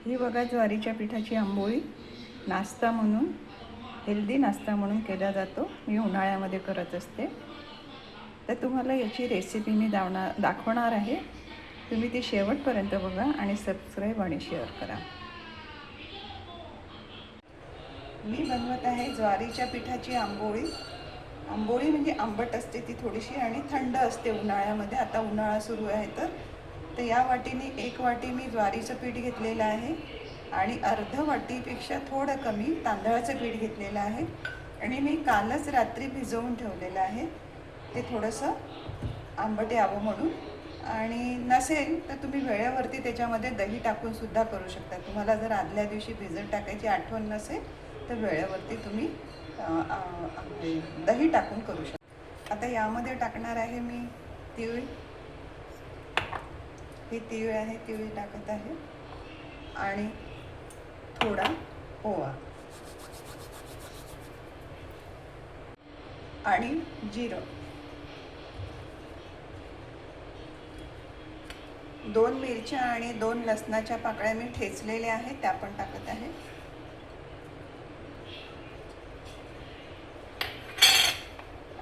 ही बघा ज्वारीच्या पिठाची आंबोळी नाश्ता म्हणून, हेल्दी नाश्ता म्हणून केला जातो. मी उन्हाळ्यामध्ये करत असते. तर तुम्हाला याची रेसिपी मी दाखवणार आहे. तुम्ही ती शेवटपर्यंत बघा आणि सबस्क्राईब आणि शेअर करा. मी बनवत आहे ज्वारीच्या पिठाची आंबोळी. आंबोळी म्हणजे आंबट असते ती थोडीशी आणि थंड असते उन्हाळ्यामध्ये. आता उन्हाळा सुरू आहे तर या वाटीने 1 वाटी मी ज्वारीचं पीठ घेतलेलं आहे आणि अर्ध वाटीपेक्षा थोडं कमी तांदळाचं पीठ घेतलेलं आहे आणि मी कालच रात्री भिजवून ठेवलेलं आहे ते थोडंसं आंबट यावं म्हणून. आणि नसेल तर तुम्ही वेळेवरती त्याच्यामध्ये दही टाकून सुद्धा करू शकता. तुम्हाला जर आदल्या दिवशी भिजत टाकायची आठवण नसेल तर वेळेवरती तुम्ही दही टाकून करू शकता. आता यामध्ये टाकणार आहे मी तीळ. ही तीळ आहे, तीळ टाकत आहे आणि थोडा ओवा आणि जिरं. 2 मिरच्या आणि 2 लसणाच्या पाकळ्या मी ठेचलेल्या आहेत, त्या पण टाकत आहे.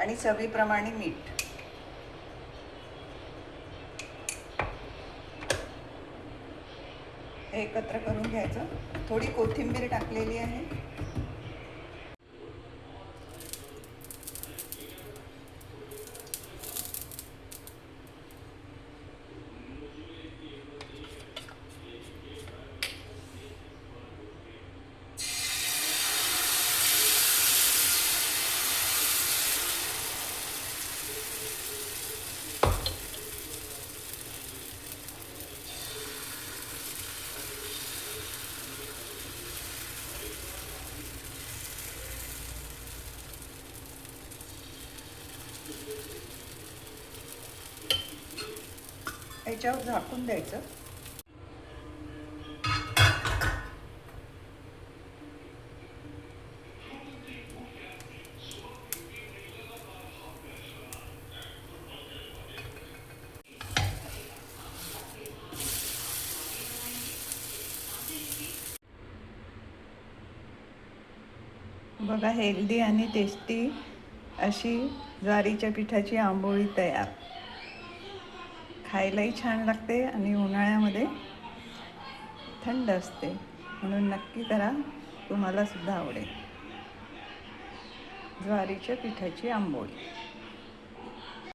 आणि चवीप्रमाणे मीठ. हे एकत्र करून घ्यायचं. थोडी कोथिंबीर टाकलेली आहे. याच्यावर झाकून द्यायचं. बघा, हेल्दी आणि टेस्टी अशी ज्वारीच्या पिठाची आंबोळी तयार. खायलाही छान लागते आणि उन्हाळ्यामध्ये थंड असते, म्हणून नक्की करा. तुम्हाला सुद्धा आवडेल ज्वारीच्या पिठाची आंबोळी.